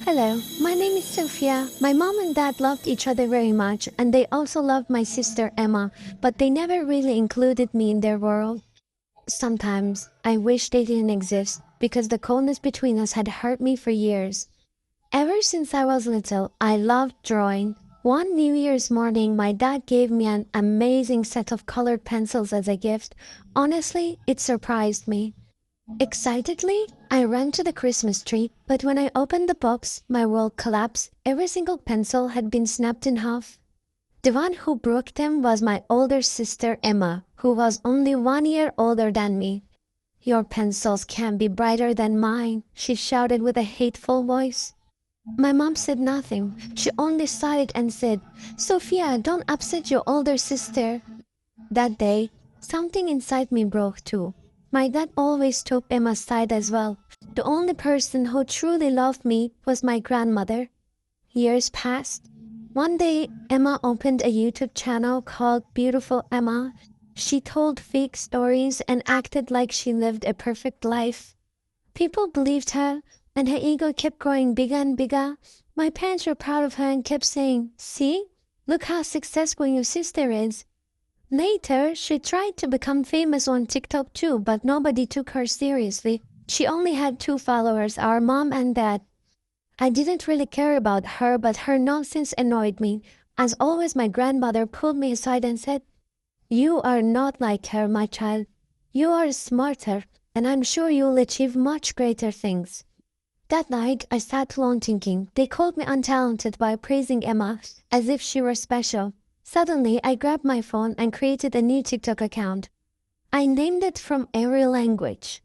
Hello, my name is Sophia. My mom and dad loved each other very much, and they also loved my sister Emma, but they never really included me in their world. Sometimes I wish they didn't exist because the coldness between us had hurt me for years. Ever since I was little, I loved drawing. One New Year's morning, my dad gave me an amazing set of colored pencils as a gift. Honestly, it surprised me. Excitedly, I ran to the Christmas tree, but when I opened the box, my world collapsed. Every single pencil had been snapped in half. The one who broke them was my older sister Emma, who was only 1 year older than me. "Your pencils can't be brighter than mine," she shouted with a hateful voice. My mom said nothing. She only sighed and said, "Sophia, don't upset your older sister." That day, something inside me broke too. My dad always took Emma's side as well. The only person who truly loved me was my grandmother. Years passed. One day, Emma opened a YouTube channel called Beautiful Emma. She told fake stories and acted like she lived a perfect life. People believed her, and her ego kept growing bigger and bigger. My parents were proud of her and kept saying, "See? Look how successful your sister is." Later, she tried to become famous on TikTok too, but nobody took her seriously. She only had two followers, our mom and dad. I didn't really care about her, but her nonsense annoyed me. As always, my grandmother pulled me aside and said, "You are not like her, my child. You are smarter, and I'm sure you'll achieve much greater things." That night, I sat alone thinking. They called me untalented by praising Emma as if she were special. Suddenly, I grabbed my phone and created a new TikTok account. I named it from every language.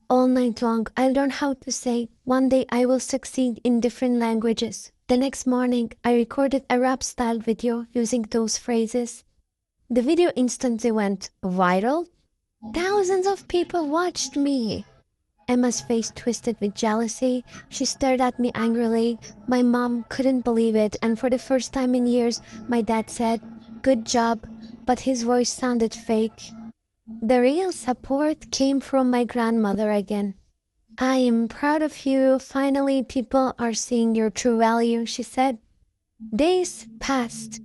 All night long, I learned how to say, "One day I will succeed" in different languages. The next morning, I recorded a rap-style video using those phrases. The video instantly went viral. Thousands of people watched me. Emma's face twisted with jealousy. She stared at me angrily. My mom couldn't believe it, and for the first time in years, my dad said, "Good job," but his voice sounded fake. The real support came from my grandmother again. "I am proud of you. Finally, people are seeing your true value," she said. Days passed,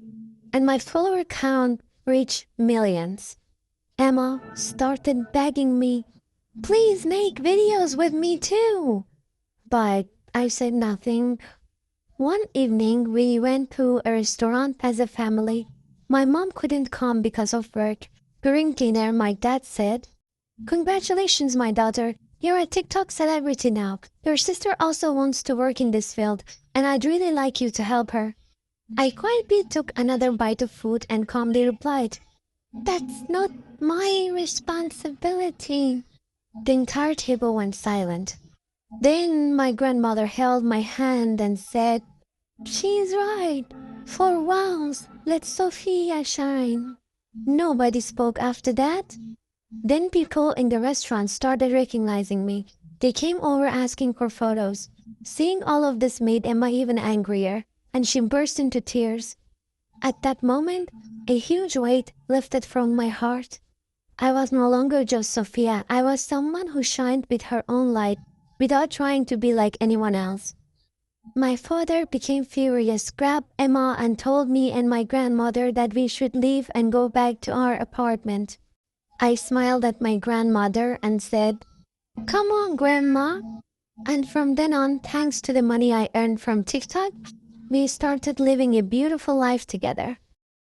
and my follower count reached millions. Emma started begging me, "Please make videos with me too." But I said nothing. One evening, we went to a restaurant as a family. My mom couldn't come because of work. During dinner, my dad said, "Congratulations, my daughter. You're a TikTok celebrity now. Your sister also wants to work in this field, and I'd really like you to help her." I quietly took another bite of food and calmly replied, "That's not my responsibility." The entire table went silent. Then my grandmother held my hand and said, "She's right. For once, let Sophia shine." Nobody spoke after that. Then people in the restaurant started recognizing me. They came over asking for photos. Seeing all of this made Emma even angrier, and she burst into tears. At that moment, a huge weight lifted from my heart. I was no longer just Sophia. I was someone who shined with her own light, without trying to be like anyone else. My father became furious, grabbed Emma and told me and my grandmother that we should leave and go back to our apartment. I smiled at my grandmother and said, "Come on, Grandma." And from then on, thanks to the money I earned from TikTok, we started living a beautiful life together.